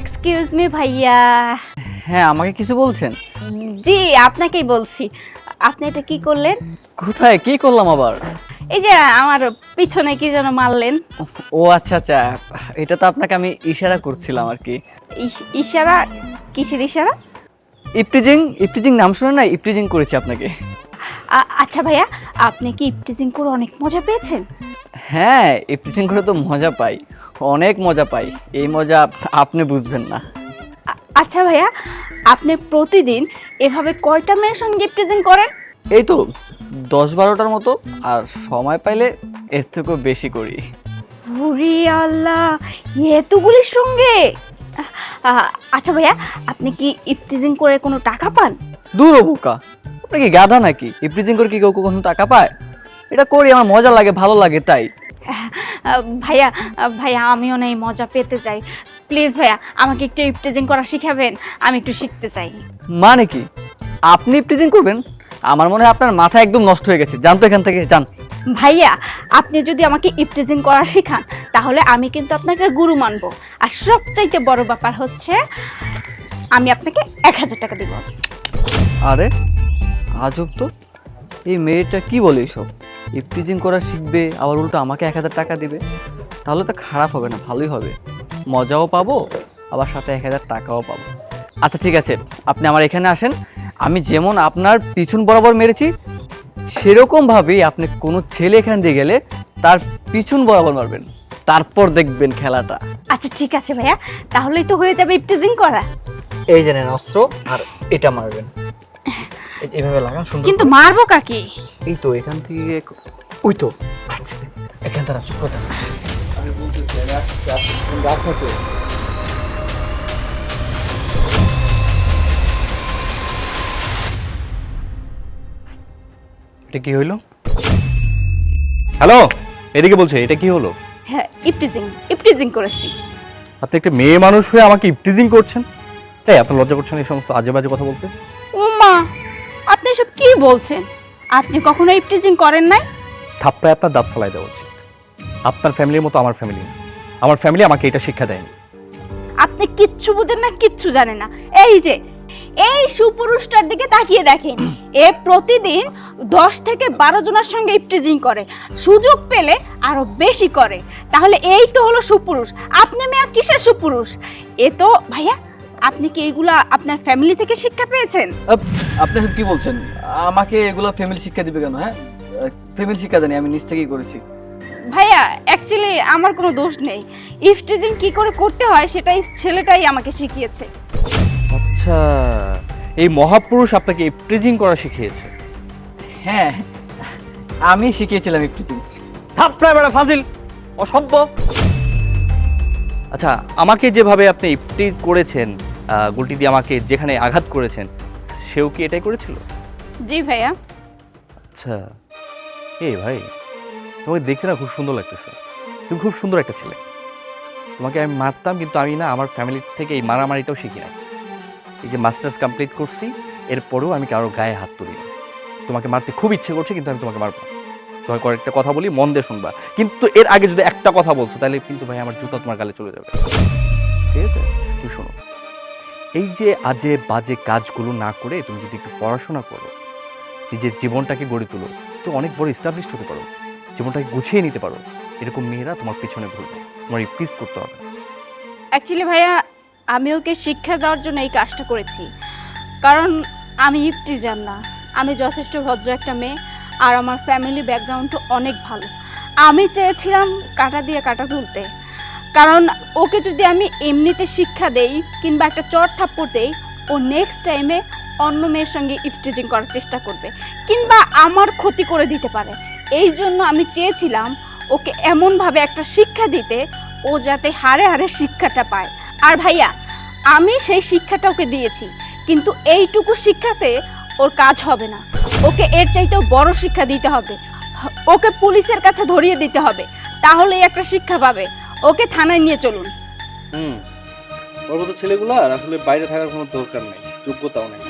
Excuse me ভাইয়া। হ্যাঁ, আমাকে কিছু বলছেন? জি, আপনাকেই বলছি। আপনি এটা কি করলেন? কোথায় কি করলাম আবার? এই যে আমার পিছনে কি যেন মারলেন। ও আচ্ছা আচ্ছা, এটা তো আপনাকে আমি ইশারা করছিলাম আর কি। ইশারা? কিসের ইশারা? ইপটিজিং, ইপটিজিং নাম শুনে না, ইপটিজিং করেছি আপনাকে। আচ্ছা ভাইয়া, আপনি কি ইপটিজিং করে অনেক মজা পেয়েছেন? হ্যাঁ, ইপটিজিং করে তো মজা পাই, অনেক মজা পাই। এই মজা আপনি বুঝবেন না। আচ্ছা ভাইয়া, আপনি প্রতিদিন এভাবে কয়টা মেয়ের সঙ্গে ইপটিজিং করেন? এই তো 10-12টার মতো, আর সময় পাইলে এর থেকেও বেশি করি। ওরে আল্লাহ, এতগুলির সঙ্গে! আচ্ছা ভাইয়া, আপনি কি ইপটিজিং করে কোনো টাকা পান? দূর বোকা, আপনি কি গাধা নাকি? ইপটিজিং করে কি কেউ কখনো টাকা পায়? এটা করি আমার মজা লাগে, ভালো লাগে তাই। ভাইয়া ভাইয়া, আমিও না এই মজা পেতে চাই। প্লিজ ভাইয়া, আমাকে একটু ইপটিজিং করা শিখাবেন, আমি একটু শিখতে চাই। মানে কি আপনি ইপটিজিং করবেন? আমার মনে হয় আপনার মাথা একদম নষ্ট হয়ে গেছে। যান তো এখান থেকে, যান। ভাইয়া, আপনি যদি আমাকে ইপটিজিং করা শেখান তাহলে আমি কিন্তু আপনাকে গুরু মানবো। আর সবচাইতে বড় ব্যাপার হচ্ছে আমি আপনাকে 1000 টাকা দিব। আরে আজব তো, এই মেয়েটা কি বলে এসব? ইপটিজিং করা শিখবে আবার উল্টো আমাকে 1000 টাকা দিবে? তাহলে তো খারাপ হবে না, ভালোই হবে। মজাও পাবো, আবার সাথে 1000 টাকাও পাবো। আচ্ছা ঠিক আছে, আপনি আমার এখানে আসেন। আমি যেমন আপনার পিছন বরাবর মেরেছি, সেরকমভাবেই আপনি কোনো ছেলে এখান দিয়ে গেলে তার পিছন বরাবর মারবেন, তারপর দেখবেন খেলাটা। আচ্ছা ঠিক আছে ভাইয়া, তাহলেই তো হয়ে যাবে ইপটিজিং করা। এই জানেন অস্ত্র, আর এটা মারবেন, এভাবে লাগান সুন্দর। কিন্তু মারবো কাকে? এই তো এখান থেকে, ওই তো আসতেছে, এখান থেকে চুপ করে আমি বলতেছি, রাখো তো। এটা কি হইলো? হ্যালো, এদিকে বলছে, এটা কি হলো? হ্যাঁ, ইপটিজিং ইপটিজিং করেছি। আপনি একটা মেয়ে মানুষ হয়ে আমাকে ইপটিজিং করছেন? তাই আপনার লজ্জা করছেন এই সমস্ত আজে বাজে কথা বলতে? উম্মা, আপনি এসব কি বলছেন? আপনি কখনো ইপটিজিং করেন নাই? থাপ্পড়ায় আপনার দাঁত ফেলাই দেওয়া উচিত। আপনার ফ্যামিলির মতো আমার ফ্যামিলি না। আমার ফ্যামিলি আমাকে এটা শিক্ষা দেয়নি। আপনি কিচ্ছু বুঝেন না, কিচ্ছু জানেন না। এই যে এই সুপুরুষটার দিকে তাকিয়ে দেখেন, এ প্রতিদিন 10 থেকে 12 জনের সঙ্গে ইপটিজিং করে, সুযোগ পেলে আরো বেশি করে। তাহলে এই তো হলো সুপুরুষ। আপনি মেয়ে কিসের সুপুরুষ? এ তো ভাইয়া, আপনি কি এইগুলা আপনার ফ্যামিলি থেকে শিক্ষা পেয়েছেন? আপনি সব কি বলছেন? আমাকে এগুলো ফ্যামিলি শিক্ষা দিবে কেন? হ্যাঁ, ফ্যামিলি শিক্ষা দেয়নি, আমি নিজ থেকেই করেছি। ভাইয়া, অ্যাকচুয়ালি আমার কোনো দোষ নেই। ইপটিজিং কি করে করতে হয় সেটাই ছেলেটাই আমাকে শিখিয়েছে। আচ্ছা, এই মহাপুরুষ আপনাকে ইপটিজিং করা শিখিয়েছে? হ্যাঁ, আমি শিখিয়েছিলাম ইপটিজিং। থাপ্পড়ায় বেড়া ফাজিল, অসভ্য। আচ্ছা, আমাকে যেভাবে আপনি ইপটিজ করেছেন, গুলটি দিয়ে আমাকে যেখানে আঘাত করেছেন, সেও কি এটাই করেছিল? জি ভাইয়া। আচ্ছা, এই ভাই, তোমাকে দেখতে না খুব সুন্দর লাগতেছে। তুমি খুব সুন্দর একটা ছেলে। তোমাকে আমি মারতাম, কিন্তু আমি না আমার ফ্যামিলি থেকে এই মারামারিটাও শিখি না। এই যে মাস্টার্স কমপ্লিট করছি, এরপরেও আমি কারোর গায়ে হাত তুলি না। তোমাকে মারতে খুব ইচ্ছে করছে, কিন্তু আমি তোমাকে মারবো না। তোমাকে কয়েকটা কথা বলি, মন দিয়ে শুনবা। কিন্তু এর আগে যদি একটা কথা বলছো, তাহলে কিন্তু ভাই আমার জুতা তোমার গালে চলে যাবে। ঠিক আছে? তুমি শোনো, এই যে আজে বাজে কাজগুলো না করে তুমি যদি একটু পড়াশোনা করো, নিজের জীবনটাকে গড়ে তোলো, তো অনেক বড় এস্টাবলিশ হতে পারো, জীবনটাকে গুছিয়ে নিতে পারো। এরকম মেয়েরা তোমার পিছনে ঘুরবে, তোমার ইপটিজ করতে হবে। অ্যাকচুয়ালি ভাইয়া, আমি ওকে শিক্ষা দেওয়ার জন্য এই কাজটা করেছি। কারণ আমি ইপটিজার না, আমি যথেষ্ট ভদ্র একটা মেয়ে, আর আমার ফ্যামিলি ব্যাকগ্রাউন্ডও অনেক ভালো। আমি চেয়েছিলাম কাঁটা দিয়ে কাঁটা তুলতে। কারণ ওকে যদি আমি এমনিতে শিক্ষা দেই কিংবা একটা চড় থাপ্পড় দেই, ও নেক্সট টাইমে অন্য মেয়ের সঙ্গে ইপটিজিং করার চেষ্টা করবে কিংবা আমার ক্ষতি করে দিতে পারে। এই জন্য আমি চেয়েছিলাম ওকে এমনভাবে একটা শিক্ষা দিতে, ও যাতে হারে হারে শিক্ষাটা পায়। আর ভাইয়া, আমি সেই শিক্ষাটা ওকে দিয়েছি, কিন্তু এইটুকু শিক্ষাতে ওর কাজ হবে না। ওকে এর চাইতেও বড় শিক্ষা দিতে হবে। ওকে পুলিশের কাছে ধরিয়ে দিতে হবে, তাহলেই একটা শিক্ষা পাবে। ওকে থানায় নিয়ে চলুন। ওর মতো ছেলেগুলো আসলে বাইরে থাকার কোনো দরকার নেই, যোগ্যতাও নেই।